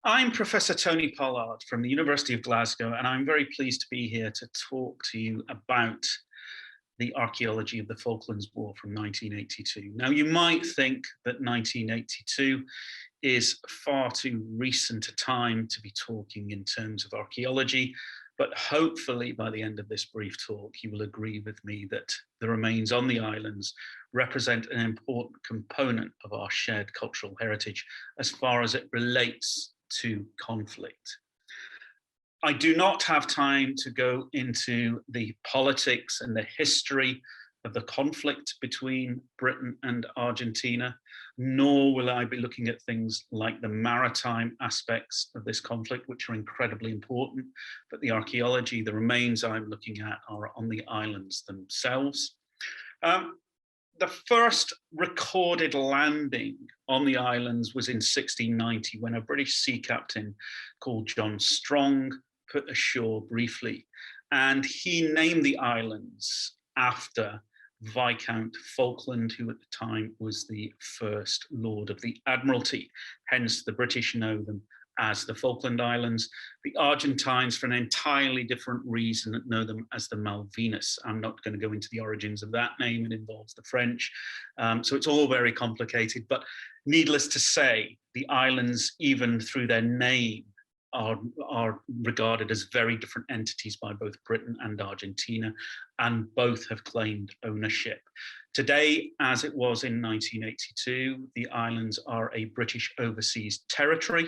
I'm Professor Tony Pollard from the University of Glasgow, and I'm very pleased to be here to talk to you about the archaeology of the Falklands War from 1982. Now, you might think that 1982 is far too recent a time to be talking in terms of archaeology, but hopefully by the end of this brief talk, you will agree with me that the remains on the islands represent an important component of our shared cultural heritage as far as it relates to conflict. I do not have time to go into the politics and the history of the conflict between Britain and Argentina, nor will I be looking at things like the maritime aspects of this conflict, which are incredibly important, but the archaeology, the remains I'm looking at are on the islands themselves. The first recorded landing on the islands was in 1690 when a British sea captain called John Strong put ashore briefly, and he named the islands after Viscount Falkland, who at the time was the first Lord of the Admiralty. Hence, the British know them as the Falkland Islands. The Argentines, for an entirely different reason, know them as the Malvinas. I'm not going to go into the origins of that name. It involves the French. So it's all very complicated. But needless to say, the islands, even through their name, are regarded as very different entities by both Britain and Argentina, and both have claimed ownership. Today, as it was in 1982, the islands are a British overseas territory,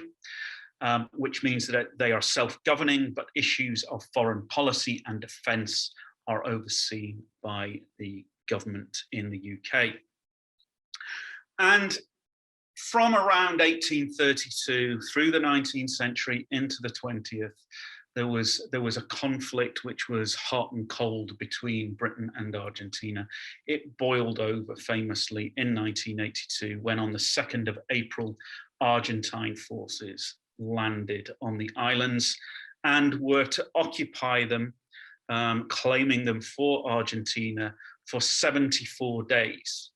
which means that they are self-governing, but issues of foreign policy and defence are overseen by the government in the UK. And from around 1832 through the 19th century into the 20th, there was a conflict which was hot and cold between Britain and Argentina. It boiled over famously in 1982 when on the 2nd of April, Argentine forces landed on the islands and were to occupy them, claiming them for Argentina for 74 days.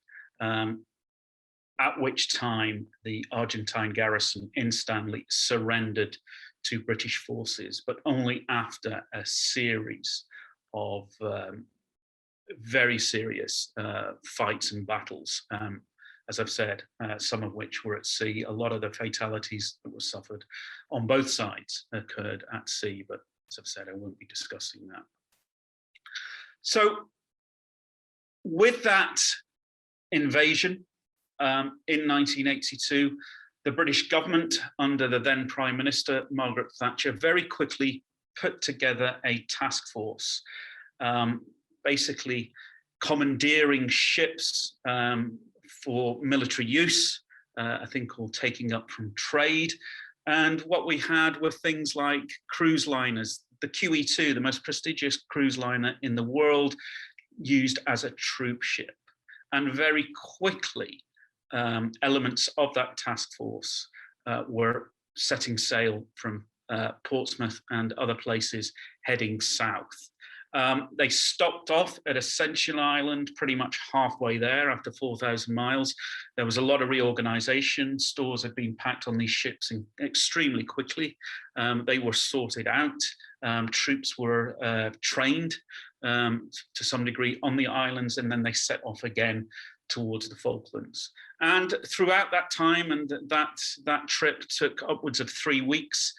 At which time the Argentine garrison in Stanley surrendered to British forces, but only after a series of very serious fights and battles. As I've said, some of which were at sea. A lot of the fatalities that were suffered on both sides occurred at sea, but as I've said, I won't be discussing that. So with that invasion, in 1982, the British government, under the then Prime Minister, Margaret Thatcher, very quickly put together a task force, basically commandeering ships for military use, a thing called taking up from trade. And what we had were things like cruise liners, the QE2, the most prestigious cruise liner in the world, used as a troop ship. And very quickly, elements of that task force were setting sail from Portsmouth and other places heading south. They stopped off at Ascension Island pretty much halfway there after 4,000 miles. There was a lot of reorganization. Stores had been packed on these ships extremely quickly. They were sorted out. Troops were trained to some degree on the islands, and then they set off again towards the Falklands. And throughout that time, and that trip took upwards of 3 weeks,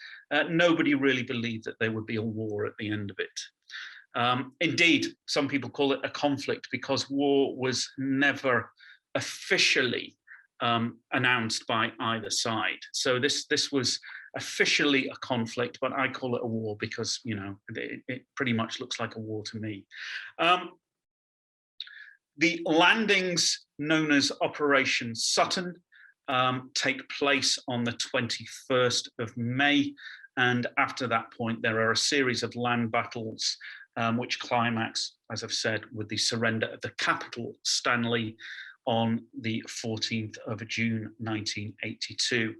nobody really believed that there would be a war at the end of it. Indeed, some people call it a conflict because war was never officially announced by either side. So this was officially a conflict, but I call it a war because, you know, it pretty much looks like a war to me. The landings known as Operation Sutton take place on the 21st of May. And after that point, there are a series of land battles which climax, as I've said, with the surrender of the capital, Stanley, on the 14th of June, 1982.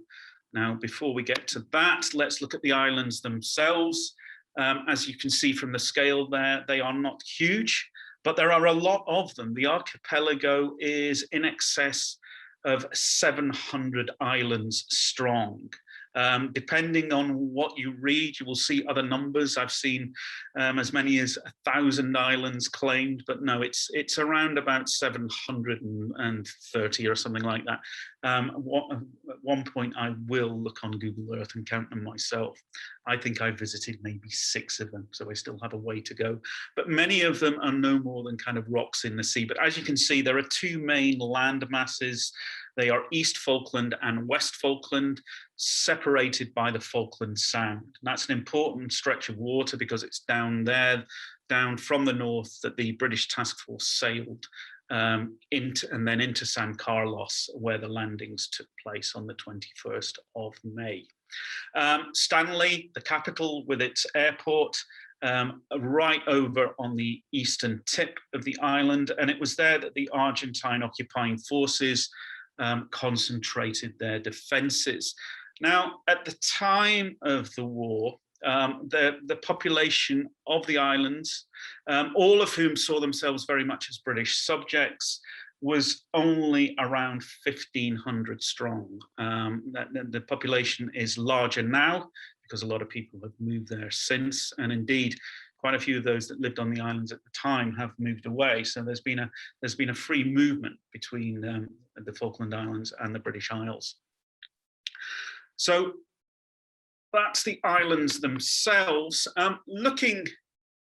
Now, before we get to that, let's look at the islands themselves. As you can see from the scale there, they are not huge, but there are a lot of them. The archipelago is in excess of 700 islands strong. Depending on what you read, you will see other numbers. I've seen as many as 1,000 islands claimed, but no, it's around about 730 or something like that. At one point, I will look on Google Earth and count them myself. I think I visited maybe 6 of them, so I still have a way to go. But many of them are no more than kind of rocks in the sea. But as you can see, there are 2 main land masses. They are East Falkland and West Falkland, separated by the Falkland Sound. And that's an important stretch of water because it's down there, down from the north, that the British task force sailed into San Carlos, where the landings took place on the 21st of May. Stanley, the capital with its airport, right over on the eastern tip of the island, and it was there that the Argentine occupying forces concentrated their defences. Now, at the time of the war, the population of the islands, all of whom saw themselves very much as British subjects, was only around 1,500 strong. The population is larger now because a lot of people have moved there since, and indeed, quite a few of those that lived on the islands at the time have moved away. So there's been a free movement between the Falkland Islands and the British Isles. So that's the islands themselves. Looking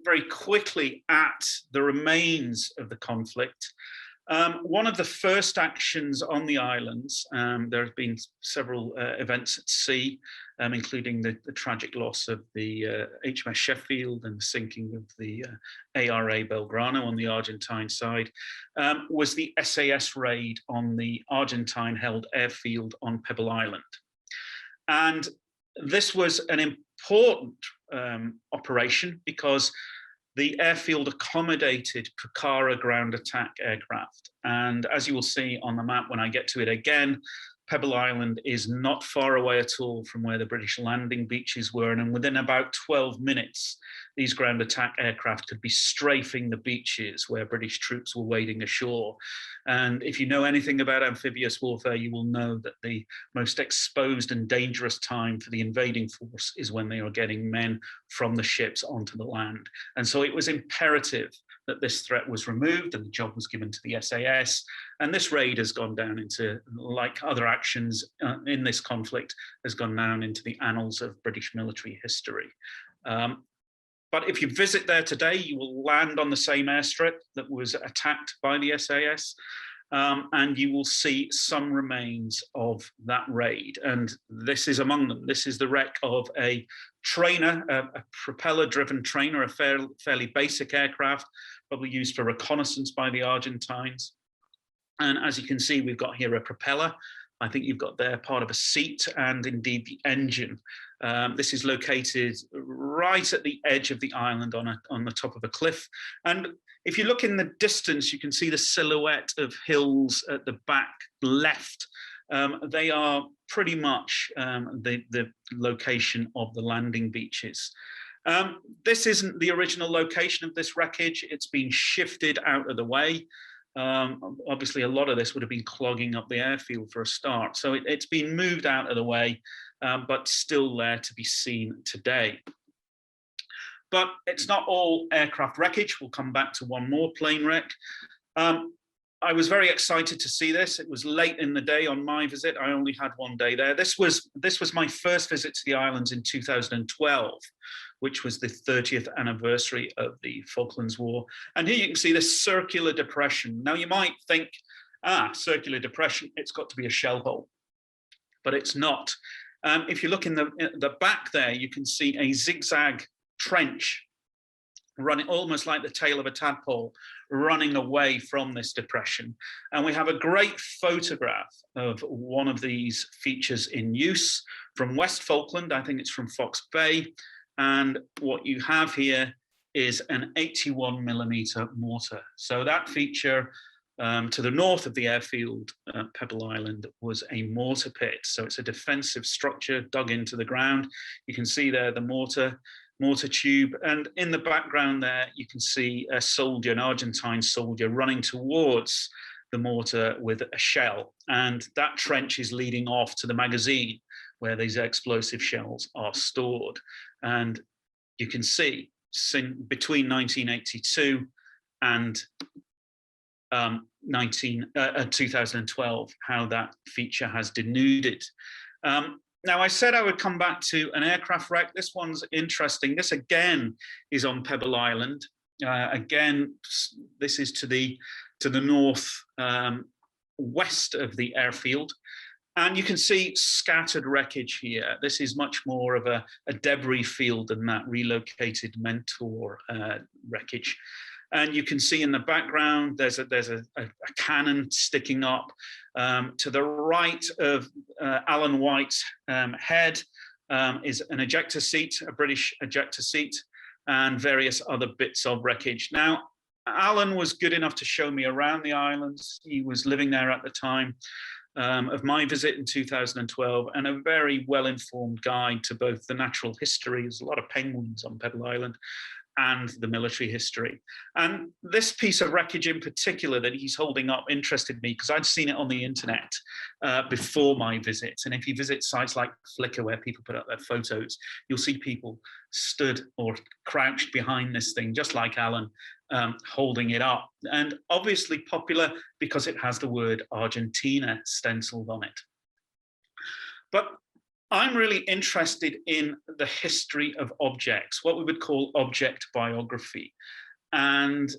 very quickly at the remains of the conflict, one of the first actions on the islands, there have been several events at sea, including the tragic loss of the HMS Sheffield and the sinking of the ARA Belgrano on the Argentine side, was the SAS raid on the Argentine-held airfield on Pebble Island. And this was an important operation because the airfield accommodated Pucara ground attack aircraft. And as you will see on the map when I get to it again, Pebble Island is not far away at all from where the British landing beaches were. And within about 12 minutes, these ground attack aircraft could be strafing the beaches where British troops were wading ashore. And if you know anything about amphibious warfare, you will know that the most exposed and dangerous time for the invading force is when they are getting men from the ships onto the land. And so it was imperative that this threat was removed and the job was given to the SAS. And this raid has gone down into, like other actions in this conflict, has gone down into the annals of British military history. But if you visit there today, you will land on the same airstrip that was attacked by the SAS, and you will see some remains of that raid. And this is among them. This is the wreck of a trainer, a propeller-driven trainer, a fairly basic aircraft, probably used for reconnaissance by the Argentines. And as you can see, we've got here a propeller. I think you've got there part of a seat and indeed the engine. This is located right at the edge of the island on the top of a cliff. And if you look in the distance, you can see the silhouette of hills at the back left. They are pretty much the location of the landing beaches. This isn't the original location of this wreckage. It's been shifted out of the way. Obviously, a lot of this would have been clogging up the airfield for a start. So it's been moved out of the way, but still there to be seen today. But it's not all aircraft wreckage. We'll come back to one more plane wreck. I was very excited to see this. It was late in the day on my visit. I only had one day there. This was my first visit to the islands in 2012, which was the 30th anniversary of the Falklands War. And here you can see this circular depression. Now you might think, circular depression, it's got to be a shell hole, but it's not. If you look in the back there, you can see a zigzag trench running almost like the tail of a tadpole, running away from this depression. And we have a great photograph of one of these features in use from West Falkland. I think it's from Fox Bay. And what you have here is an 81mm mortar. So that feature to the north of the airfield, Pebble Island, was a mortar pit. So it's a defensive structure dug into the ground. You can see there the mortar tube, and in the background there you can see a soldier, an Argentine soldier, running towards the mortar with a shell, and that trench is leading off to the magazine, where these explosive shells are stored. And you can see between 1982 and 2012 how that feature has denuded. Now, I said I would come back to an aircraft wreck. This one's interesting. This again is on Pebble Island. Again, this is to the north west of the airfield. And you can see scattered wreckage here. This is much more of a debris field than that relocated Mentor wreckage. And you can see in the background, there's a cannon sticking up. To the right of Alan White's head is an ejector seat, a British ejector seat, and various other bits of wreckage. Now, Alan was good enough to show me around the islands. He was living there at the time of my visit in 2012, and a very well-informed guide to both the natural history, there's a lot of penguins on Pebble Island, and the military history. And this piece of wreckage in particular that he's holding up interested me because I'd seen it on the internet before my visit. And if you visit sites like Flickr where people put up their photos, you'll see people stood or crouched behind this thing, just like Alan, holding it up. And obviously popular because it has the word Argentina stenciled on it. But I'm really interested in the history of objects, what we would call object biography. And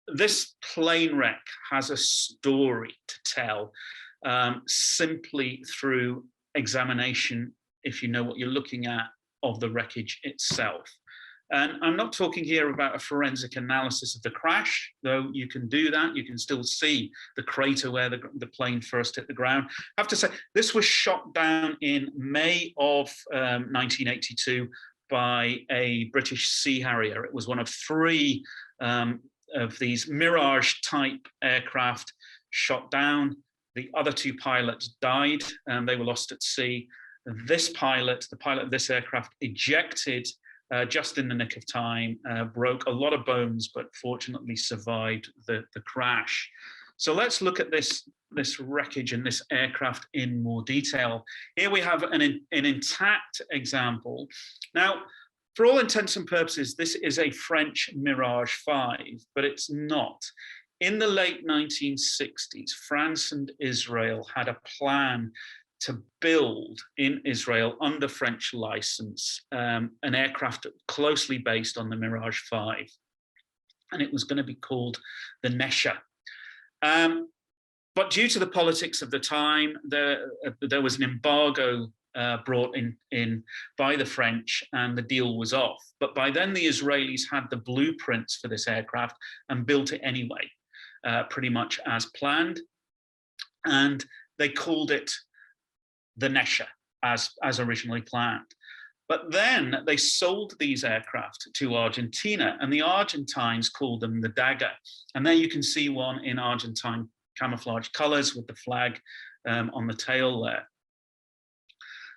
this plane wreck has a story to tell simply through examination, if you know what you're looking at, of the wreckage itself. And I'm not talking here about a forensic analysis of the crash, though you can do that. You can still see the crater where the plane first hit the ground. I have to say, this was shot down in May of 1982 by a British Sea Harrier. It was one of three of these Mirage type aircraft shot down. The other two pilots died and they were lost at sea. This pilot, the pilot of this aircraft, ejected just in the nick of time, broke a lot of bones, but fortunately survived the crash. So let's look at this wreckage and this aircraft in more detail. Here we have an intact example. Now, for all intents and purposes, this is a French Mirage 5, but it's not. In the late 1960s, France and Israel had a plan to build in Israel under French license an aircraft closely based on the Mirage 5. And it was going to be called the Nesha. But due to the politics of the time, there was an embargo brought in by the French and the deal was off. But by then the Israelis had the blueprints for this aircraft and built it anyway, pretty much as planned. And they called it the Nesha as originally planned. But then they sold these aircraft to Argentina, and the Argentines called them the Dagger. And there you can see one in Argentine camouflage colors with the flag on the tail there.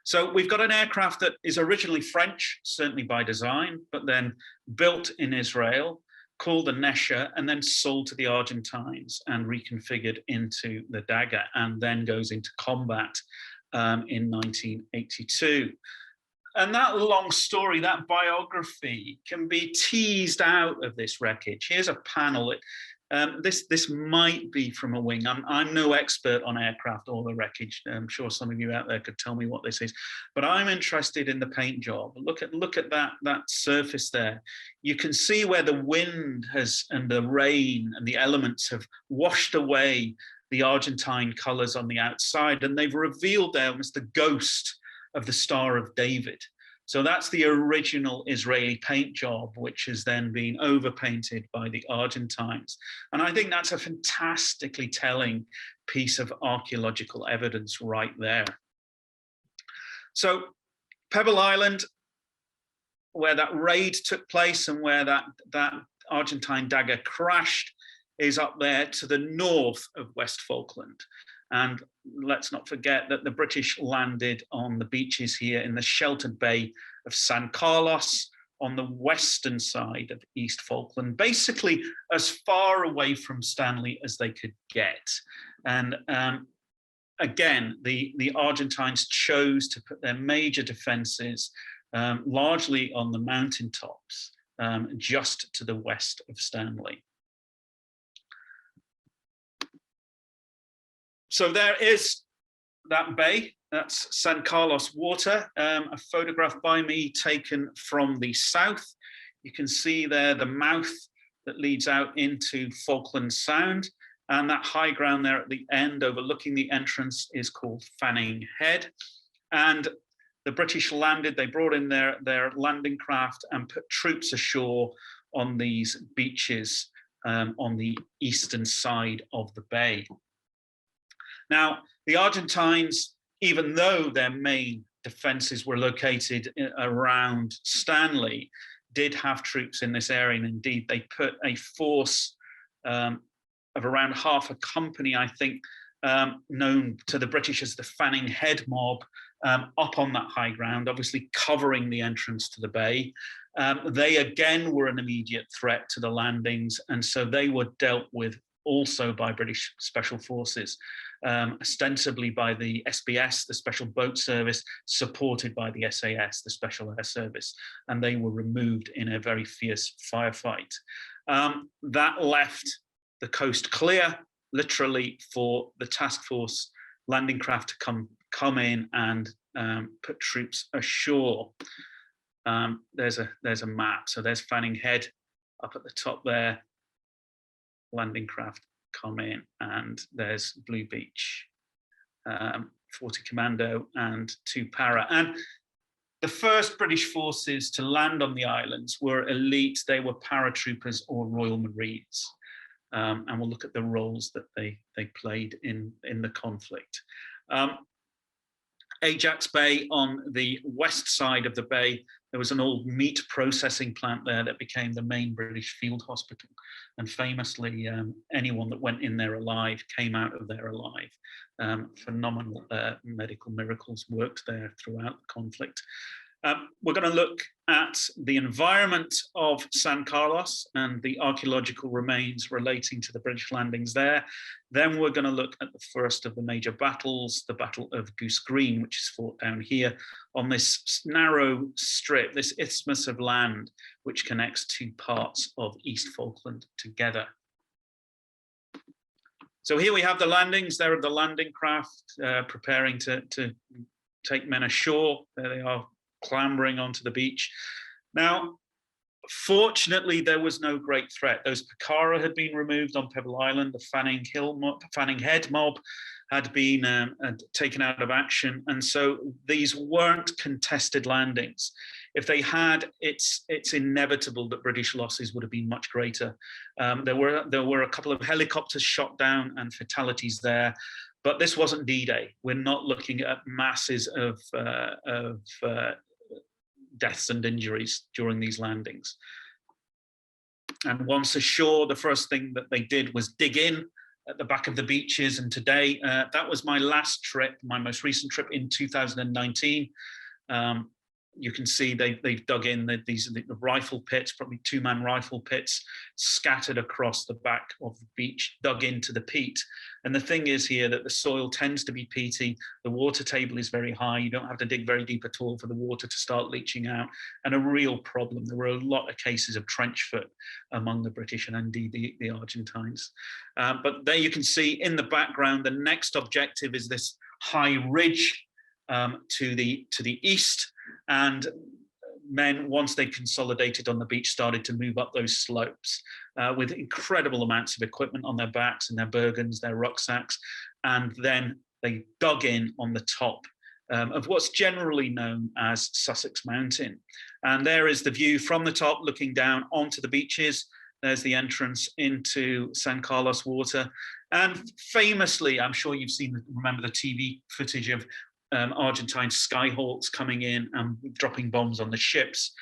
So we've got an aircraft that is originally French, certainly by design, but then built in Israel, called the Nesha, and then sold to the Argentines and reconfigured into the Dagger, and then goes into combat in 1982. And that long story, that biography, can be teased out of this wreckage. Here's a panel. This might be from a wing. I'm no expert on aircraft or the wreckage. I'm sure some of you out there could tell me what this is, but I'm interested in the paint job. Look at that surface there. You can see where the wind and the rain and the elements have washed away the Argentine colors on the outside, and they've revealed there almost the ghost of the Star of David. So that's the original Israeli paint job, which has then been overpainted by the Argentines. And I think that's a fantastically telling piece of archaeological evidence right there. So Pebble Island, where that raid took place and where that Argentine Dagger crashed, is up there to the north of West Falkland. And let's not forget that the British landed on the beaches here in the sheltered bay of San Carlos on the western side of East Falkland, basically as far away from Stanley as they could get. And again, the Argentines chose to put their major defenses largely on the mountaintops, just to the west of Stanley. So there is that bay, that's San Carlos Water, a photograph by me taken from the south. You can see there the mouth that leads out into Falklands Sound, and that high ground there at the end overlooking the entrance is called Fanning Head. And the British landed, they brought in their landing craft and put troops ashore on these beaches on the eastern side of the bay. Now, the Argentines, even though their main defenses were located around Stanley, did have troops in this area, and indeed they put a force of around half a company, I think, known to the British as the Fanning Head mob, up on that high ground, obviously covering the entrance to the bay. They again were an immediate threat to the landings, and so they were dealt with also by British Special Forces, ostensibly by the SBS, the Special Boat Service, supported by the SAS, the Special Air Service, and they were removed in a very fierce firefight. That left the coast clear, literally, for the task force landing craft to come in and put troops ashore. There's a map. So there's Fanning Head up at the top there. Landing craft come in, and there's Blue Beach, 40 Commando and Two Parrot. And the first British forces to land on the islands were elite. They were paratroopers or Royal Marines. And we'll look at the roles that they played in the conflict. Ajax Bay, on the west side of the bay, there was an old meat processing plant there that became the main British field hospital. And famously, anyone that went in there alive came out of there alive. Phenomenal medical miracles worked there throughout the conflict. We're going to look at the environment of San Carlos and the archaeological remains relating to the British landings there. Then we're going to look at the first of the major battles, the Battle of Goose Green, which is fought down here on this narrow strip, this isthmus of land, which connects two parts of East Falkland together. So here we have the landings. There are the landing craft preparing to take men ashore. There they are, clambering onto the beach. Now, fortunately, there was no great threat. Those Picara had been removed on Pebble Island. The Fanning Head mob had been taken out of action, and so these weren't contested landings. If they had, it's inevitable that British losses would have been much greater. There were a couple of helicopters shot down and fatalities there. But this wasn't D-Day. We're not looking at masses of deaths and injuries during these landings. And once ashore, the first thing that they did was dig in at the back of the beaches. And today, that was my last trip, my most recent trip in 2019. You can see they've dug in the rifle pits, probably two-man rifle pits, scattered across the back of the beach, dug into the peat. And the thing is here that the soil tends to be peaty. The water table is very high. You don't have to dig very deep at all for the water to start leaching out. And a real problem. There were a lot of cases of trench foot among the British and indeed the Argentines. But there you can see in the background, the next objective is this high ridge to the east. And men, once they consolidated on the beach, started to move up those slopes with incredible amounts of equipment on their backs and their burgans, their rucksacks. And then they dug in on the top of what's generally known as Sussex Mountain. And there is the view from the top looking down onto the beaches. There's the entrance into San Carlos Water. And famously, I'm sure you've remember the TV footage of Argentine Skyhawks coming in and dropping bombs on the ships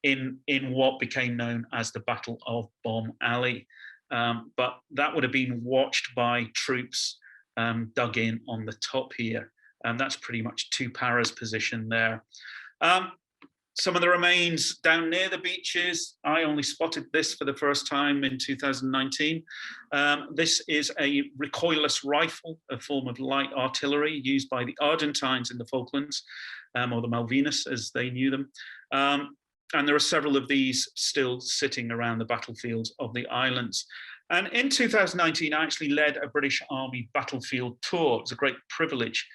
in what became known as the Battle of Bomb Alley. But that would have been watched by troops dug in on the top here. And that's pretty much Two Parrots position there. Some of the remains down near the beaches, I only spotted this for the first time in 2019. This is a recoilless rifle, a form of light artillery used by the Argentines in the Falklands, or the Malvinas as they knew them. And there are several of these still sitting around the battlefields of the islands. And in 2019, I actually led a British Army battlefield tour. It was a great privilege.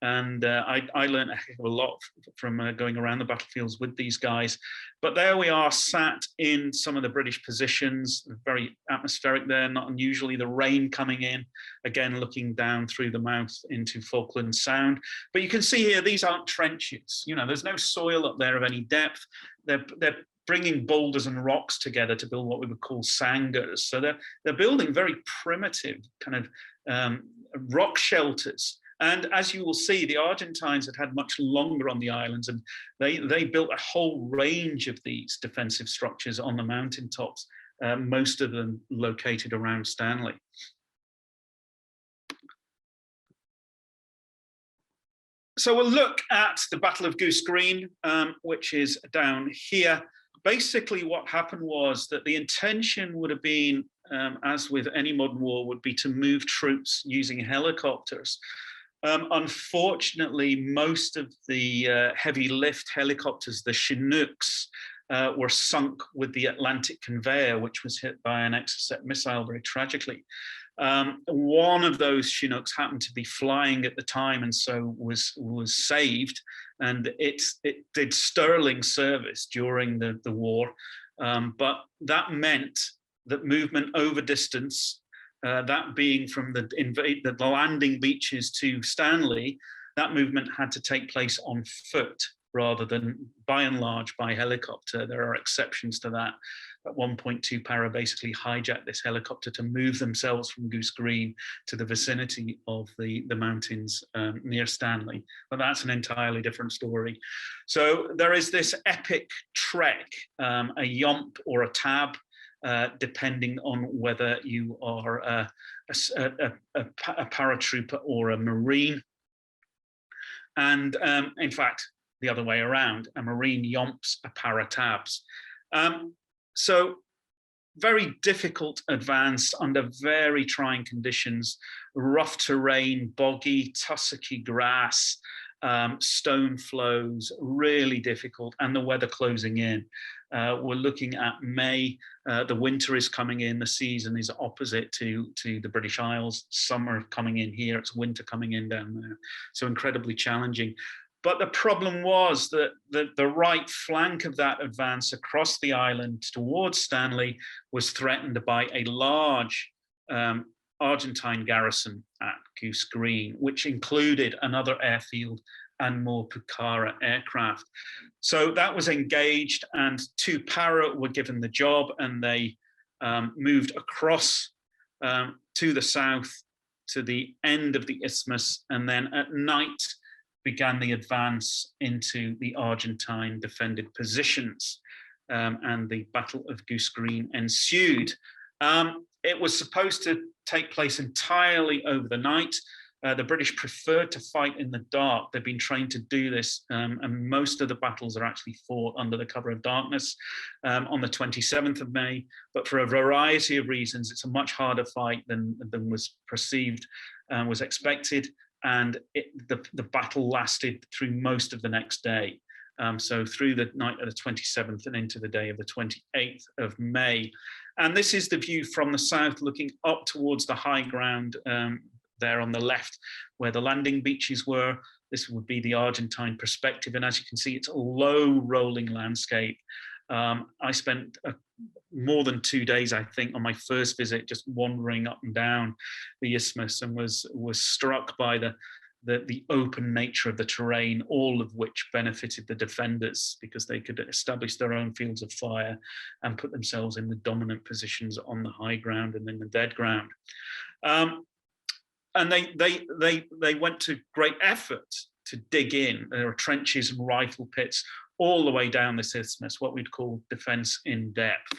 And I learned a heck of a lot from going around the battlefields with these guys. But there we are, sat in some of the British positions, very atmospheric there, not unusually, the rain coming in, again, looking down through the mouth into Falkland Sound. But you can see here, these aren't trenches. You know, there's no soil up there of any depth. They're bringing boulders and rocks together to build what we would call sangars. So they're building very primitive kind of rock shelters. And as you will see, the Argentines had much longer on the islands, and they built a whole range of these defensive structures on the mountaintops, most of them located around Stanley. So we'll look at the Battle of Goose Green, which is down here. Basically, what happened was that the intention would have been, as with any modern war, would be to move troops using helicopters. Unfortunately, most of the heavy lift helicopters, the Chinooks, were sunk with the Atlantic conveyor, which was hit by an Exocet missile very tragically. One of those Chinooks happened to be flying at the time, and so was saved, and it did sterling service during the war. But that meant that movement over distance, that being from the landing beaches to Stanley, that movement had to take place on foot rather than, by and large, by helicopter. There are exceptions to that. At one point, Two Parrots basically hijacked this helicopter to move themselves from Goose Green to the vicinity of the mountains near Stanley. But that's an entirely different story. So there is this epic trek, a yomp or a tab, depending on whether you are a paratrooper or a Marine. And in fact, the other way around, a Marine yomps, a para tabs. So very difficult advance under very trying conditions, rough terrain, boggy, tussocky grass, stone flows, really difficult, and the weather closing in. We're looking at May, the winter is coming in, the season is opposite to the British Isles, summer coming in here, it's winter coming in down there, so incredibly challenging. But the problem was that the right flank of that advance across the island towards Stanley was threatened by a large Argentine garrison at Goose Green, which included another airfield and more Pucara aircraft. So that was engaged, and Two Parrots were given the job, and they moved across to the south to the end of the isthmus, and then at night began the advance into the Argentine defended positions, and the Battle of Goose Green ensued. It was supposed to take place entirely over the night. The British preferred to fight in the dark. They've been trained to do this, and most of the battles are actually fought under the cover of darkness on the 27th of May. But for a variety of reasons, it's a much harder fight than was perceived, was expected. And the battle lasted through most of the next day. So through the night of the 27th and into the day of the 28th of May. And this is the view from the south, looking up towards the high ground there on the left, where the landing beaches were. This would be the Argentine perspective. And as you can see, it's a low rolling landscape. I spent more than 2 days, I think, on my first visit, just wandering up and down the isthmus, and was struck by the open nature of the terrain, all of which benefited the defenders because they could establish their own fields of fire and put themselves in the dominant positions on the high ground and in the dead ground. And they went to great effort to dig in. There are trenches and rifle pits all the way down this isthmus, what we'd call defense in depth.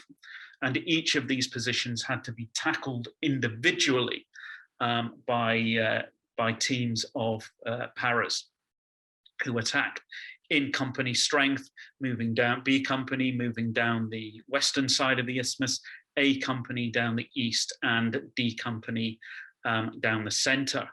And each of these positions had to be tackled individually by teams of paras who attack in company strength, moving down, B company moving down the western side of the isthmus, A company down the east, and D company down the center.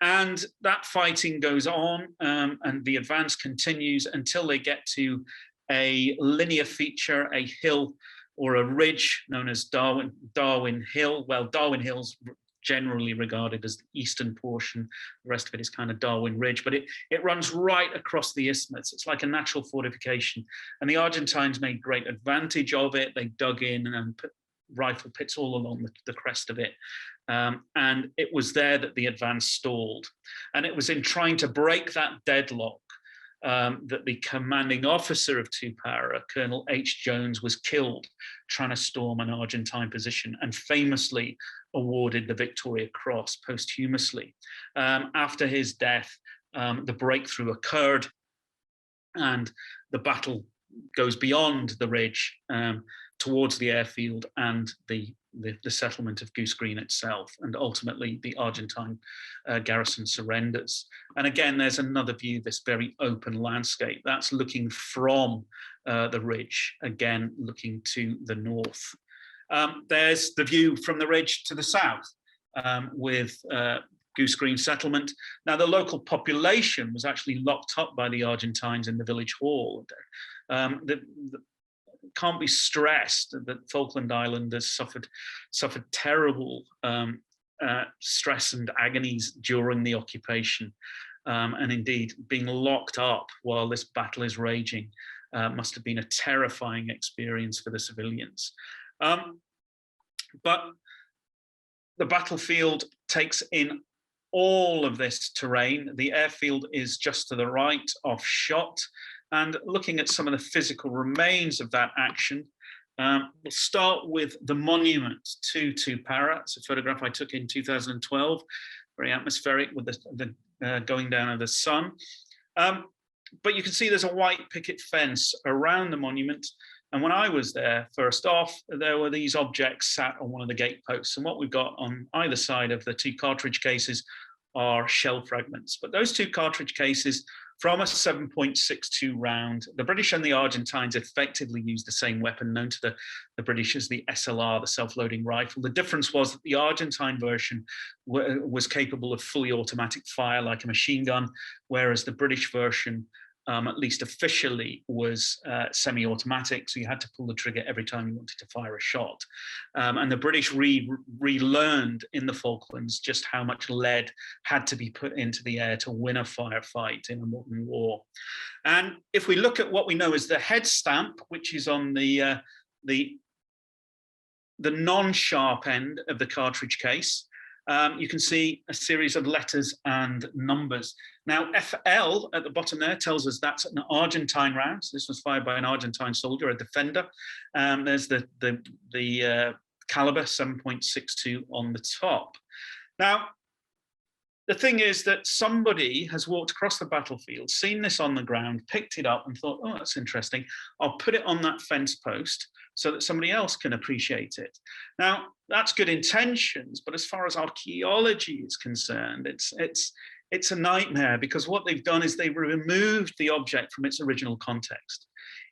And that fighting goes on, and the advance continues until they get to a linear feature, a hill or a ridge known as Darwin Hill. Well, Darwin Hill's generally regarded as the eastern portion. The rest of it is kind of Darwin Ridge, but it runs right across the isthmus. It's like a natural fortification. And the Argentines made great advantage of it. They dug in and put rifle pits all along the crest of it. And it was there that the advance stalled. And it was in trying to break that deadlock that the commanding officer of Two Parrots, Colonel H. Jones, was killed trying to storm an Argentine position, and famously awarded the Victoria Cross posthumously. After his death, the breakthrough occurred, and the battle goes beyond the ridge towards the airfield and the settlement of Goose Green itself, and ultimately the Argentine garrison surrenders. And again, there's another view, this very open landscape. That's looking from the ridge, again, looking to the north. There's the view from the ridge to the south with Goose Green settlement. Now, the local population was actually locked up by the Argentines in the village hall. Can't be stressed that Falkland Islanders suffered terrible stress and agonies during the occupation, and indeed being locked up while this battle is raging must have been a terrifying experience for the civilians. But the battlefield takes in all of this terrain. The airfield is just to the right, off shot. And looking at some of the physical remains of that action, we'll start with the monument to Two Parrots, a photograph I took in 2012, very atmospheric with the going down of the sun. But you can see there's a white picket fence around the monument. And when I was there, first off, there were these objects sat on one of the gate posts. And what we've got on either side of the two cartridge cases are shell fragments. But those two cartridge cases from a 7.62 round, the British and the Argentines effectively used the same weapon known to the British as the SLR, the self-loading rifle. The difference was that the Argentine version was capable of fully automatic fire like a machine gun, whereas the British version, at least officially, was semi-automatic, so you had to pull the trigger every time you wanted to fire a shot. And the British relearned in the Falklands just how much lead had to be put into the air to win a firefight in a modern war. And if we look at what we know as the head stamp, which is on the non-sharp end of the cartridge case, you can see a series of letters and numbers. Now, FL at the bottom there tells us that's an Argentine round. So this was fired by an Argentine soldier, a defender. There's the caliber 7.62 on the top. Now, the thing is that somebody has walked across the battlefield, seen this on the ground, picked it up and thought, oh, that's interesting. I'll put it on that fence post so that somebody else can appreciate it. Now, that's good intentions, but as far as archaeology is concerned, it's a nightmare, because what they've done is they've removed the object from its original context.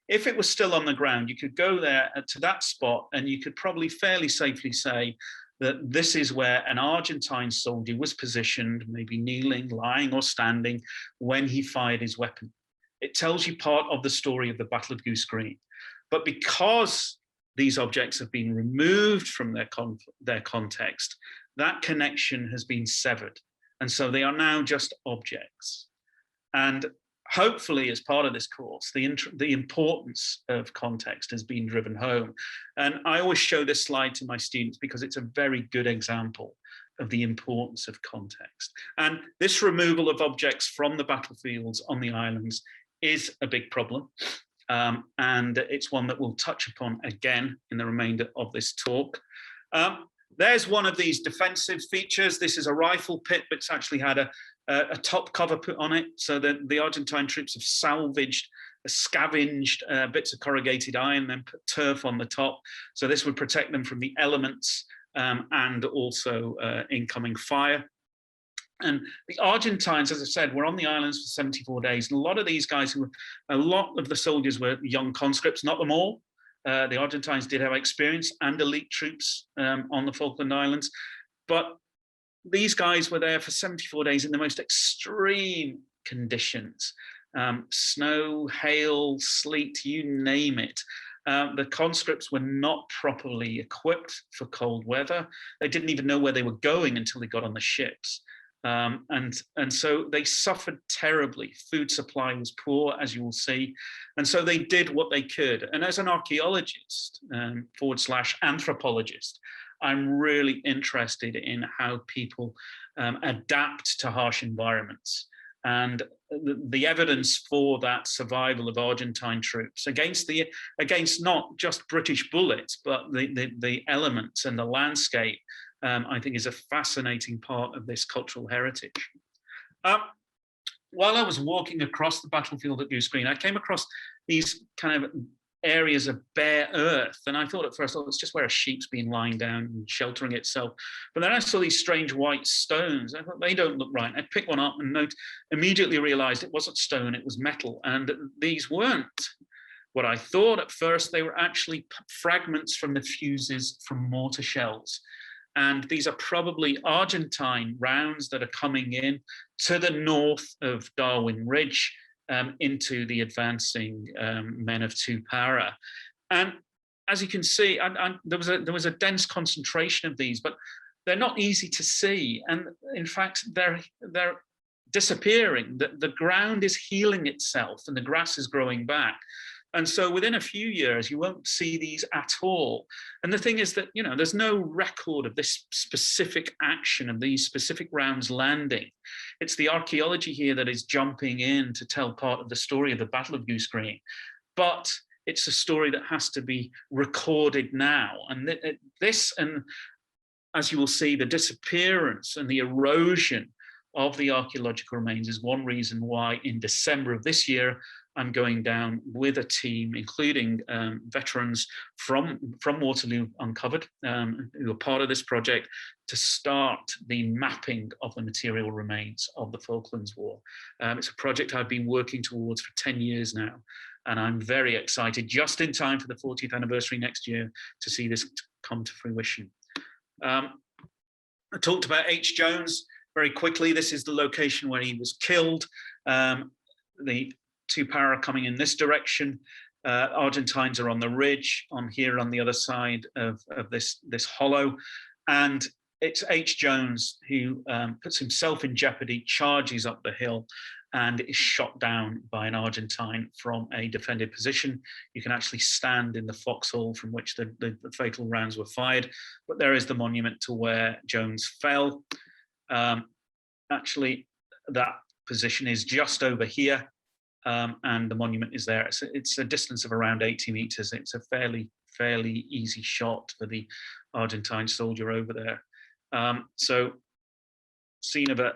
If it was still on the ground, you could go there to that spot and you could probably fairly safely say that this is where an Argentine soldier was positioned, maybe kneeling, lying, or standing when he fired his weapon. It tells you part of the story of the Battle of Goose Green. But because these objects have been removed from their context, that connection has been severed. And so they are now just objects. And hopefully, as part of this course, the importance of context has been driven home. And I always show this slide to my students because it's a very good example of the importance of context. And this removal of objects from the battlefields on the islands is a big problem. And it's one that we'll touch upon again in the remainder of this talk. There's one of these defensive features. This is a rifle pit, but it's actually had a top cover put on it, so that the Argentine troops have salvaged, scavenged bits of corrugated iron, then put turf on the top. So this would protect them from the elements and also incoming fire. And the Argentines, as I said, were on the islands for 74 days. And a lot of these guys, a lot of the soldiers were young conscripts, not them all. The Argentines did have experience and elite troops on the Falkland Islands. But these guys were there for 74 days in the most extreme conditions. Snow, hail, sleet, you name it. The conscripts were not properly equipped for cold weather. They didn't even know where they were going until they got on the ships. And so they suffered terribly. Food supply was poor, as you will see. And so they did what they could. And as an archaeologist, / anthropologist, I'm really interested in how people adapt to harsh environments. And the evidence for that survival of Argentine troops against not just British bullets, but the elements and the landscape, I think is a fascinating part of this cultural heritage. While I was walking across the battlefield at Goose Green, I came across these kind of areas of bare earth. And I thought at first, oh, it's just where a sheep's been lying down and sheltering itself. But then I saw these strange white stones. I thought, they don't look right. I picked one up and immediately realized it wasn't stone, it was metal. And these weren't what I thought at first. They were actually fragments from the fuses from mortar shells. And these are probably Argentine rounds that are coming in to the north of Darwin Ridge, into the advancing men of Two Parrots. And as you can see, there was a dense concentration of these, but they're not easy to see. And in fact, they're disappearing. The ground is healing itself and the grass is growing back. And so within a few years, you won't see these at all. And the thing is that, there's no record of this specific action of these specific rounds landing. It's the archaeology here that is jumping in to tell part of the story of the Battle of Goose Green. But it's a story that has to be recorded now. And this, and as you will see, the disappearance and the erosion of the archaeological remains is one reason why in December of this year, I'm going down with a team, including veterans from Waterloo Uncovered, who are part of this project, to start the mapping of the material remains of the Falklands War. It's a project I've been working towards for 10 years now, and I'm very excited, just in time for the 40th anniversary next year, to see this come to fruition. I talked about H. Jones very quickly. This is the location where he was killed. The Two Parrots coming in this direction. Argentines are on the ridge, on the other side of this hollow. And it's H. Jones who puts himself in jeopardy, charges up the hill, and is shot down by an Argentine from a defended position. You can actually stand in the foxhole from which the fatal rounds were fired. But there is the monument to where Jones fell. Actually, that position is just over here. And the monument is there. It's a distance of around 80 meters. It's a fairly easy shot for the Argentine soldier over there. So, scene of a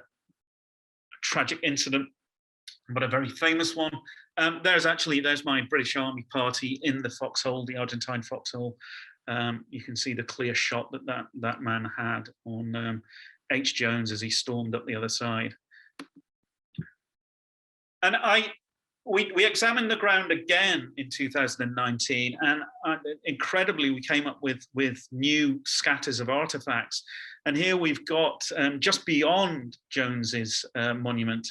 tragic incident, but a very famous one. There's my British Army party in the foxhole, the Argentine foxhole. You can see the clear shot that man had on H. Jones as he stormed up the other side. And we examined the ground again in 2019, and incredibly, we came up with new scatters of artifacts. And here we've got, just beyond Jones's monument,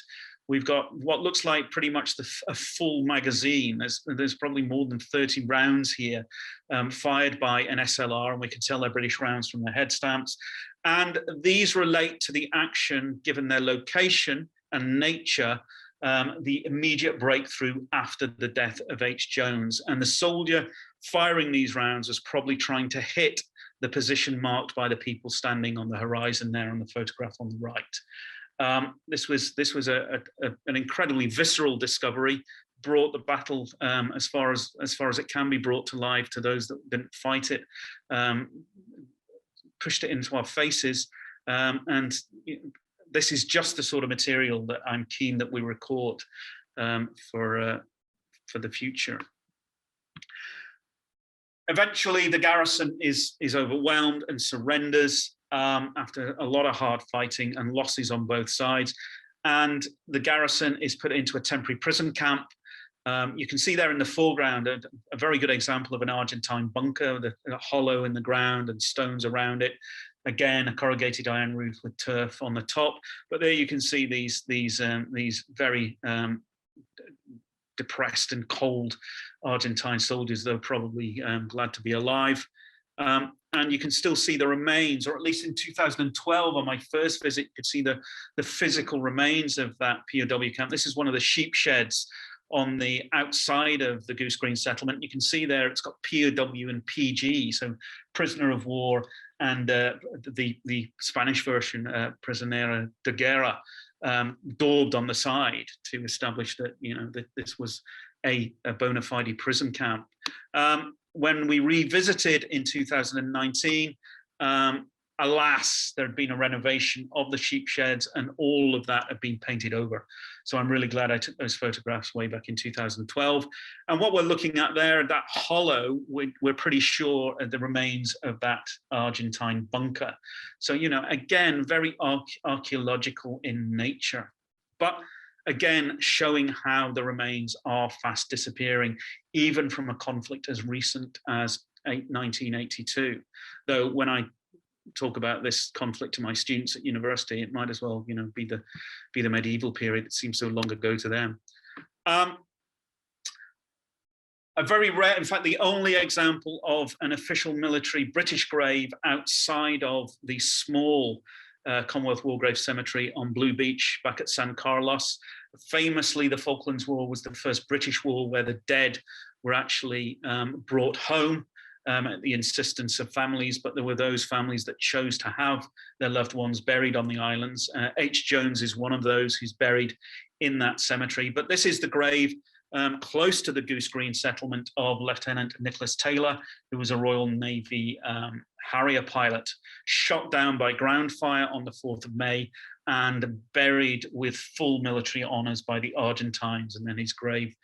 we've got what looks like pretty much a full magazine. There's probably more than 30 rounds here, fired by an SLR, and we can tell they're British rounds from the head stamps. And these relate to the action, given their location and nature, the immediate breakthrough after the death of H. Jones. And the soldier firing these rounds was probably trying to hit the position marked by the people standing on the horizon there on the photograph on the right. This was an incredibly visceral discovery, brought the battle as far as it can be brought to life to those that didn't fight it, pushed it into our faces, and this is just the sort of material that I'm keen that we record for the future. Eventually, the garrison is overwhelmed and surrenders. after a lot of hard fighting and losses on both sides. And the garrison is put into a temporary prison camp. You can see there in the foreground a very good example of an Argentine bunker, a hollow in the ground and stones around it. Again, a corrugated iron roof with turf on the top. But there you can see these very depressed and cold Argentine soldiers, though probably glad to be alive. And you can still see the remains, or at least in 2012 on my first visit, you could see the physical remains of that POW camp. This is one of the sheep sheds on the outside of the Goose Green settlement. You can see there it's got POW and PG, so prisoner of war, and the Spanish version, Prisionera de Guerra, daubed on the side to establish that, you know, that this was a bona fide prison camp. When we revisited in 2019, alas, there had been a renovation of the sheep sheds and all of that had been painted over. So I'm really glad I took those photographs way back in 2012. And what we're looking at there, that hollow, we're pretty sure are the remains of that Argentine bunker. So, you know, again, very archaeological in nature, but again, showing how the remains are fast disappearing, even from a conflict as recent as 1982. Though when I talk about this conflict to my students at university, it might as well, you know, be the medieval period. It seems so long ago to them. A very rare, in fact, the only example of an official military British grave outside of the small Commonwealth War Grave Cemetery on Blue Beach back at San Carlos. Famously, the Falklands War was the first British war where the dead were actually brought home at the insistence of families, but there were those families that chose to have their loved ones buried on the islands. H. Jones is one of those who's buried in that cemetery. But this is the grave close to the Goose Green settlement of Lieutenant Nicholas Taylor, who was a Royal Navy Harrier pilot, shot down by ground fire on the 4th of May and buried with full military honours by the Argentines. And then his grave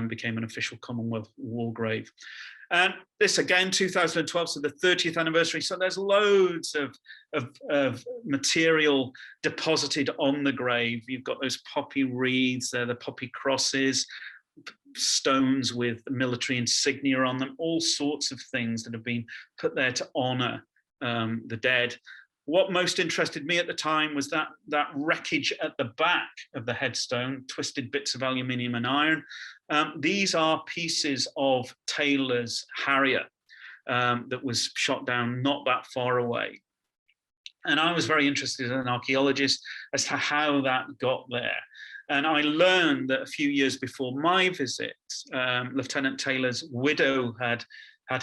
became an official Commonwealth war grave. And this again, 2012, so the 30th anniversary. So there's loads of material deposited on the grave. You've got those poppy wreaths, the poppy crosses, stones with military insignia on them, all sorts of things that have been put there to honor the dead. What most interested me at the time was that wreckage at the back of the headstone, twisted bits of aluminium and iron. These are pieces of Taylor's Harrier that was shot down not that far away. And I was very interested as an archaeologist as to how that got there. And I learned that a few years before my visit, Lieutenant Taylor's widow had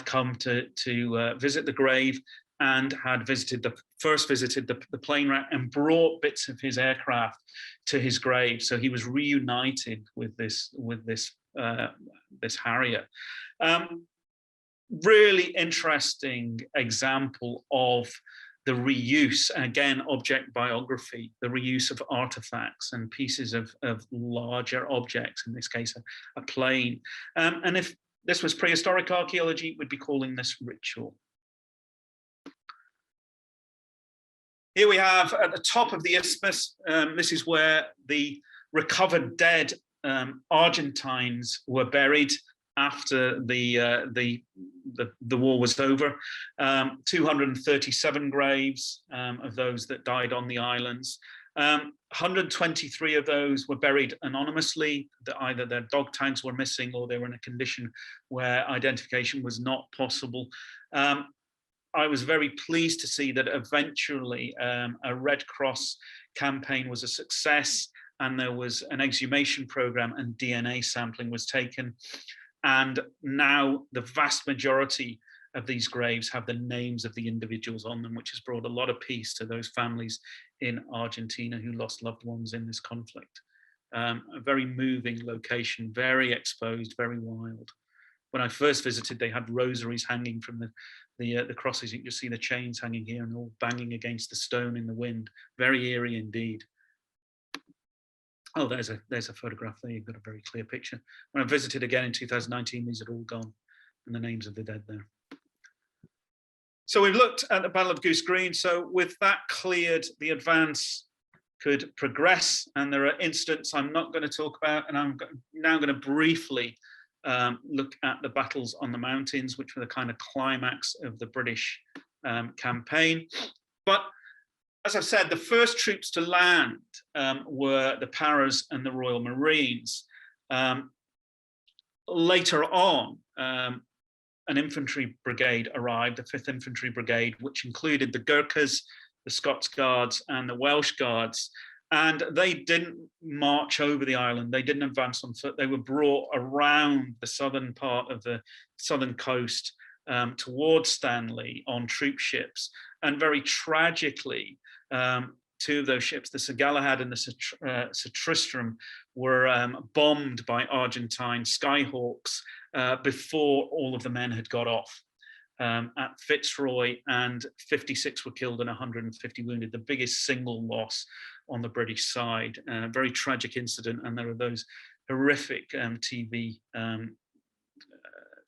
come to visit the grave and had visited the plane wreck and brought bits of his aircraft to his grave. So he was reunited with this Harrier. Really interesting example of the reuse, again, object biography, the reuse of artifacts and pieces of larger objects, in this case, a plane. And if this was prehistoric archaeology, we'd be calling this ritual. Here we have at the top of the isthmus, this is where the recovered dead Argentines were buried after the war was over. 237 graves of those that died on the islands. 123 of those were buried anonymously. Either their dog tags were missing or they were in a condition where identification was not possible. I was very pleased to see that eventually a Red Cross campaign was a success, and there was an exhumation program and DNA sampling was taken. And now the vast majority of these graves have the names of the individuals on them, which has brought a lot of peace to those families in Argentina who lost loved ones in this conflict. A very moving location, very exposed, very wild. When I first visited, they had rosaries hanging from the crosses. You can just see the chains hanging here and all banging against the stone in the wind. Very eerie indeed. Oh, there's a photograph there. You've got a very clear picture. When I visited again in 2019, these had all gone, and the names of the dead there. So we've looked at the Battle of Goose Green. So with that cleared, the advance could progress, and there are incidents I'm not going to talk about, and I'm now going to briefly look at the battles on the mountains, which were the kind of climax of the British campaign. But as I've said, the first troops to land were the Paras and the Royal Marines. Later on, an infantry brigade arrived, the 5th Infantry Brigade, which included the Gurkhas, the Scots Guards, and the Welsh Guards. And they didn't march over the island. They didn't advance on foot. They were brought around the southern part of the southern coast towards Stanley on troop ships. And very tragically, 2 of those ships, the Sir Galahad and the Sir Tristram, were bombed by Argentine Skyhawks before all of the men had got off at Fitzroy, and 56 were killed and 150 wounded, the biggest single loss on the British side. Very tragic incident, and there are those horrific TV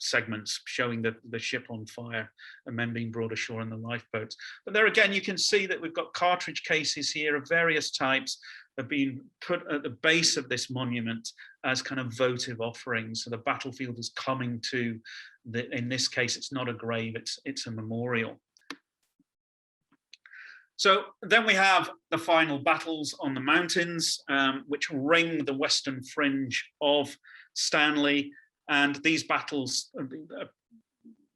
segments showing the ship on fire and men being brought ashore in the lifeboats. But there again, you can see that we've got cartridge cases here of various types have been put at the base of this monument as kind of votive offerings. So the battlefield is coming to, in this case, it's not a grave, it's a memorial. So then we have the final battles on the mountains, which ring the western fringe of Stanley. And these battles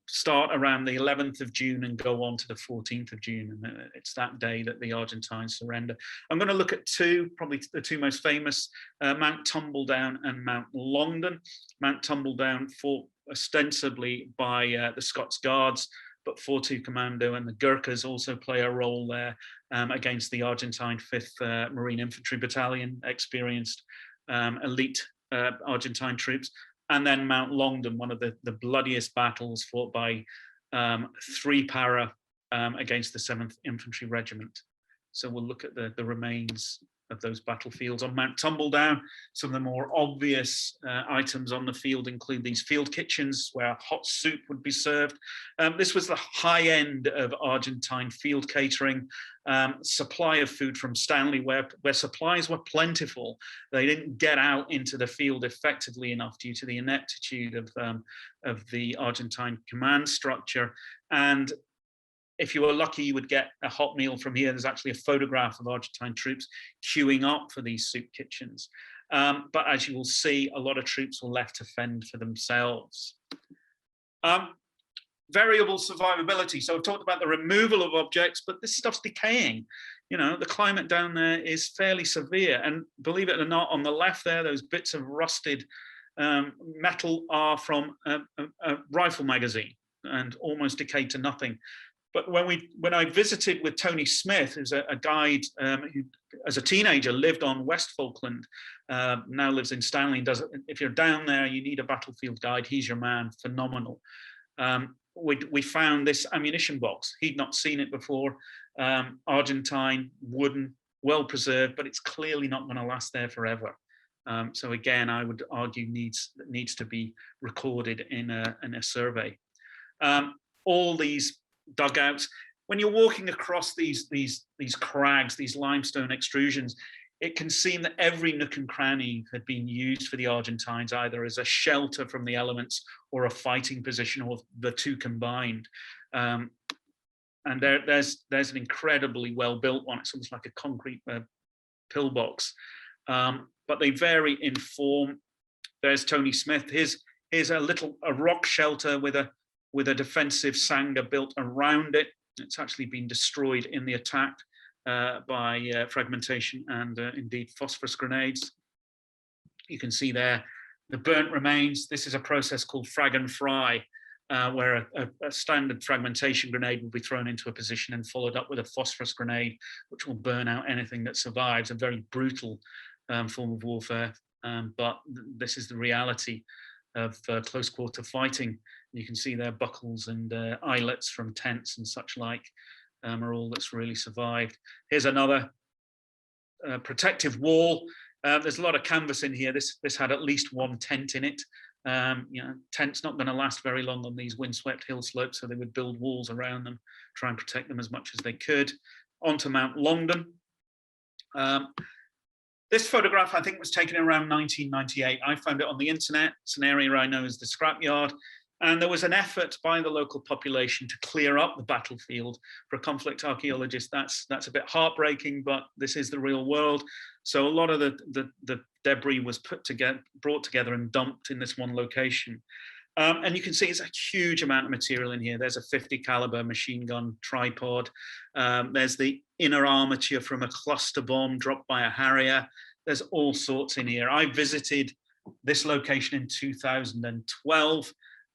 start around the 11th of June and go on to the 14th of June. And it's that day that the Argentines surrender. I'm going to look at 2, probably the 2 most famous, Mount Tumbledown and Mount Longdon. Mount Tumbledown fought ostensibly by the Scots Guards, but 4-2 Commando and the Gurkhas also play a role there against the Argentine 5th Marine Infantry Battalion, experienced elite Argentine troops. And then Mount Longdon, one of the bloodiest battles fought by 3 Para against the 7th Infantry Regiment. So we'll look at the remains of those battlefields. On Mount Tumbledown, some of the more obvious items on the field include these field kitchens where hot soup would be served. This was the high end of Argentine field catering. Supply of food from Stanley, where supplies were plentiful. They didn't get out into the field effectively enough due to the ineptitude of the Argentine command structure. And if you were lucky, you would get a hot meal from here. There's actually a photograph of Argentine troops queuing up for these soup kitchens. But as you will see, a lot of troops were left to fend for themselves. Variable survivability. So I've talked about the removal of objects, but this stuff's decaying. You know, the climate down there is fairly severe. And believe it or not, on the left there, those bits of rusted metal are from a rifle magazine and almost decayed to nothing. But when I visited with Tony Smith, who's a guide who, as a teenager, lived on West Falkland, now lives in Stanley, and if you're down there, you need a battlefield guide, he's your man, phenomenal. We found this ammunition box. He'd not seen it before, Argentine, wooden, well preserved, but it's clearly not going to last there forever. So again, I would argue needs to be recorded in a survey. All these dugouts, when you're walking across these crags, these limestone extrusions, it can seem that every nook and cranny had been used for the Argentines, either as a shelter from the elements or a fighting position, or the 2 combined. And there's an incredibly well-built one. It's almost like a concrete pillbox, but they vary in form. There's Tony Smith. Here's a rock shelter with a defensive sangha built around it. It's actually been destroyed in the attack by fragmentation and indeed phosphorus grenades. You can see there the burnt remains. This is a process called frag and fry, where a standard fragmentation grenade will be thrown into a position and followed up with a phosphorus grenade, which will burn out anything that survives. A very brutal form of warfare, but this is the reality of close quarter fighting. You can see there buckles and eyelets from tents and such like are all that's really survived. Here's another protective wall. There's a lot of canvas in here. This had at least 1 tent in it. Tents not going to last very long on these windswept hill slopes, so they would build walls around them, try and protect them as much as they could. Onto Mount Longdon. This photograph, I think, was taken around 1998. I found it on the internet. It's an area I know as the Scrapyard. And there was an effort by the local population to clear up the battlefield. For a conflict archaeologist, that's a bit heartbreaking, but this is the real world. So a lot of the debris was brought together and dumped in this one location. And you can see it's a huge amount of material in here. There's a 50 caliber machine gun tripod. There's the inner armature from a cluster bomb dropped by a Harrier. There's all sorts in here. I visited this location in 2012.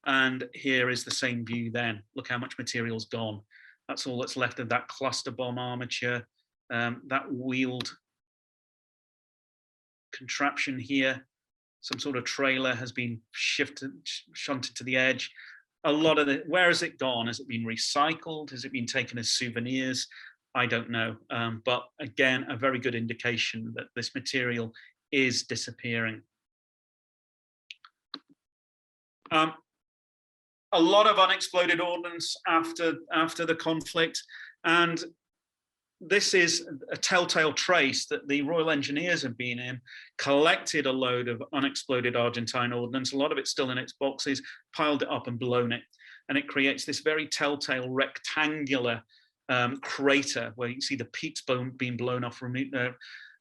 And here is the same view then. Look how much material's gone. That's all that's left of that cluster bomb armature. That wheeled contraption here, some sort of trailer has been shunted to the edge. A lot of it, where has it gone? Has it been recycled? Has it been taken as souvenirs? I don't know. But again, a very good indication that this material is disappearing. A lot of unexploded ordnance after the conflict, and this is a telltale trace that the Royal Engineers have been in, collected a load of unexploded Argentine ordnance, a lot of it still in its boxes, piled it up and blown it, and it creates this very telltale rectangular crater where you can see the peaks being blown off,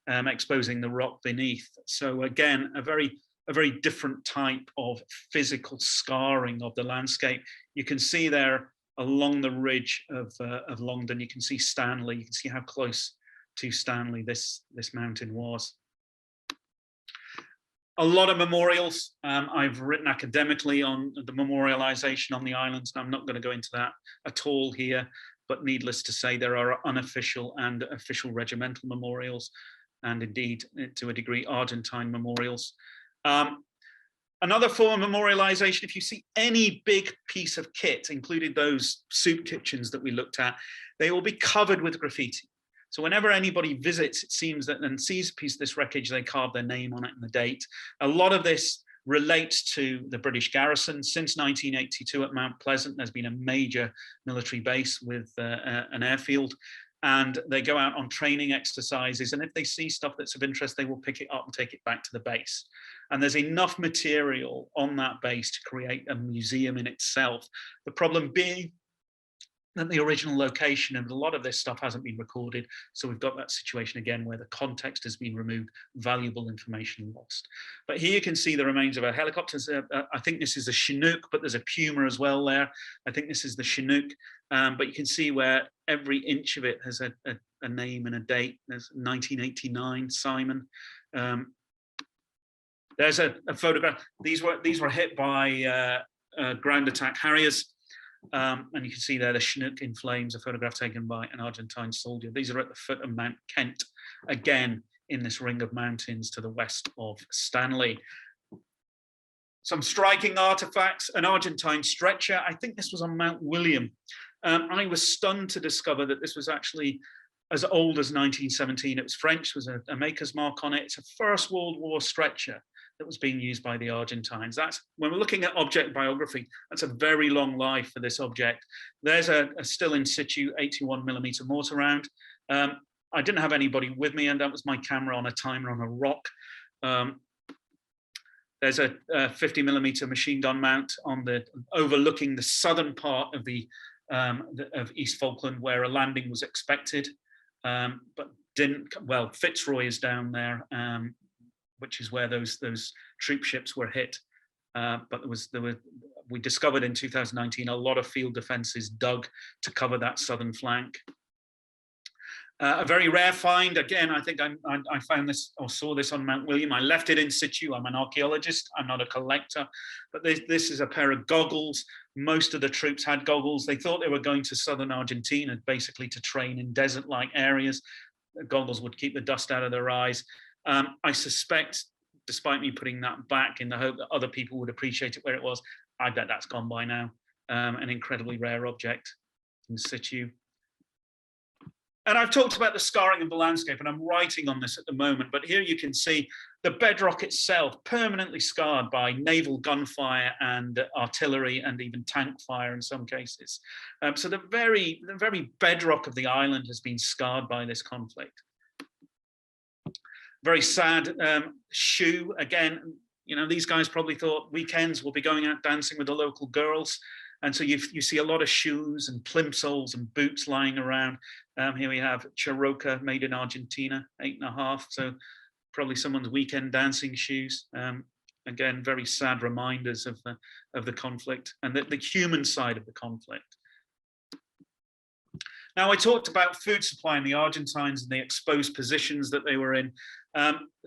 exposing the rock beneath. So again, a very different type of physical scarring of the landscape. You can see there along the ridge of Longdon, you can see Stanley. You can see how close to Stanley this mountain was. A lot of memorials. I've written academically on the memorialization on the islands, and I'm not going to go into that at all here, but needless to say, there are unofficial and official regimental memorials, and indeed, to a degree, Argentine memorials. Another form of memorialization, if you see any big piece of kit, including those soup kitchens that we looked at, they will be covered with graffiti. So whenever anybody visits, it seems that and sees a piece of this wreckage, they carve their name on it and the date. A lot of this relates to the British garrison. Since 1982 at Mount Pleasant, there's been a major military base with an airfield. And they go out on training exercises, and if they see stuff that's of interest, they will pick it up and take it back to the base. And there's enough material on that base to create a museum in itself. The problem being that the original location and a lot of this stuff hasn't been recorded, so we've got that situation again where the context has been removed, valuable information lost. But here you can see the remains of a helicopter. I think this is a Chinook, but there's a Puma as well there. I think this is the Chinook, but you can see where every inch of it has a name and a date. There's 1989, Simon. There's a photograph. These were hit by ground attack Harriers. And you can see there the Chinook in flames, a photograph taken by an Argentine soldier. These are at the foot of Mount Kent, again in this ring of mountains to the west of Stanley. Some striking artifacts, an Argentine stretcher. I think this was on Mount William. I was stunned to discover that this was actually as old as 1917. It was French, there was a maker's mark on it. It's a First World War stretcher that was being used by the Argentines. That's when we're looking at object biography, that's a very long life for this object. There's a still in situ 81mm mortar round. I didn't have anybody with me, and that was my camera on a timer on a rock. There's a 50mm machine gun mount on overlooking the southern part of of East Falkland, where a landing was expected, but didn't. Well, Fitzroy is down there, which is where those troop ships were hit. But we discovered in 2019 a lot of field defences dug to cover that southern flank. A very rare find. Again, I think I found this or saw this on Mount William. I left it in situ. I'm an archaeologist. I'm not a collector. But this is a pair of goggles. Most of the troops had goggles. They thought they were going to southern Argentina, basically to train in desert-like areas. The goggles would keep the dust out of their eyes. I suspect, despite me putting that back in the hope that other people would appreciate it where it was, I bet that's gone by now. An incredibly rare object in situ. And I've talked about the scarring of the landscape, and I'm writing on this at the moment, but here you can see the bedrock itself permanently scarred by naval gunfire and artillery and even tank fire in some cases. So the very bedrock of the island has been scarred by this conflict. Very sad shoe, again, you know, these guys probably thought weekends we'll be going out dancing with the local girls. And so you see a lot of shoes and plimsolls and boots lying around. Here we have Charoca made in Argentina, 8.5. So probably someone's weekend dancing shoes. Again, very sad reminders of the conflict and the human side of the conflict. Now, I talked about food supply in the Argentines and the exposed positions that they were in.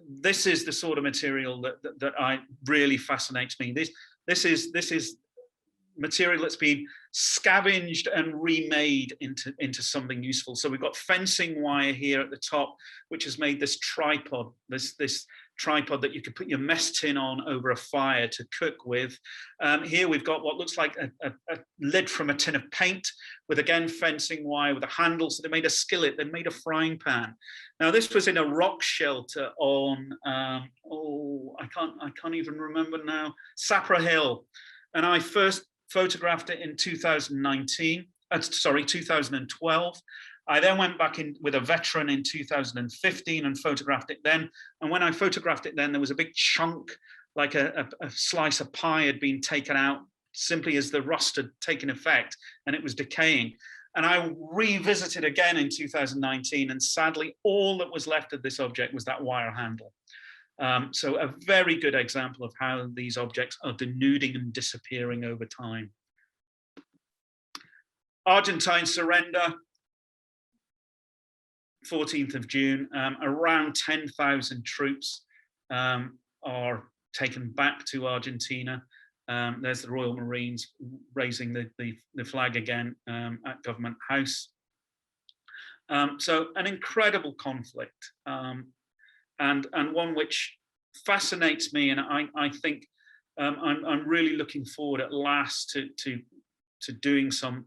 This is the sort of material that really fascinates me. This is material that's been scavenged and remade into something useful. So we've got fencing wire here at the top, which has made this tripod, this tripod that you could put your mess tin on over a fire to cook with. Here we've got what looks like a lid from a tin of paint with, again, fencing wire with a handle. So they made a skillet, they made a frying pan. Now this was in a rock shelter on, I can't even remember now, Sapra Hill. And I first photographed it in 2012. I then went back in with a veteran in 2015 and photographed it then. And when I photographed it then, there was a big chunk, like a slice of pie had been taken out simply as the rust had taken effect and it was decaying. And I revisited again in 2019, and sadly, all that was left of this object was that wire handle. So a very good example of how these objects are denuding and disappearing over time. Argentine surrender, 14th of June, around 10,000 troops are taken back to Argentina. There's the Royal Marines raising the flag again at Government House. So an incredible conflict, and one which fascinates me, and I think I'm really looking forward at last to doing some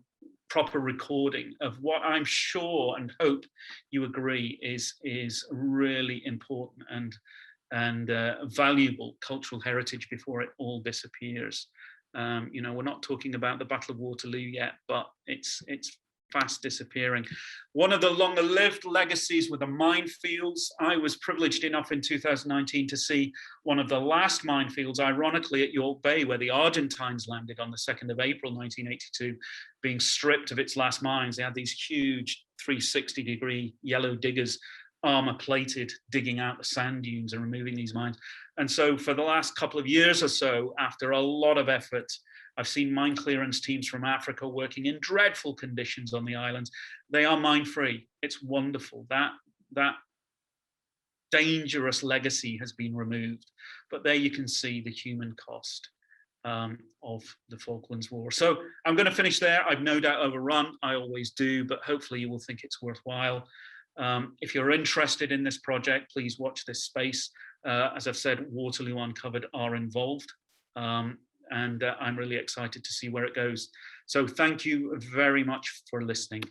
proper recording of what I'm sure and hope you agree is really important and valuable cultural heritage before it all disappears. You know, we're not talking about the Battle of Waterloo yet, but it's fast disappearing. One of the longer lived legacies were the minefields. I was privileged enough in 2019 to see one of the last minefields, ironically at York Bay, where the Argentines landed on the 2nd of April 1982, being stripped of its last mines. They had these huge 360-degree yellow diggers, armor plated, digging out the sand dunes and removing these mines. And so for the last couple of years or so, after a lot of effort, I've seen mine clearance teams from Africa working in dreadful conditions on the islands. They are mine-free. It's wonderful. That dangerous legacy has been removed. But there you can see the human cost of the Falklands War. So I'm going to finish there. I've no doubt overrun. I always do, but hopefully you will think it's worthwhile. If you're interested in this project, please watch this space. As I've said, Waterloo Uncovered are involved. And I'm really excited to see where it goes. So thank you very much for listening.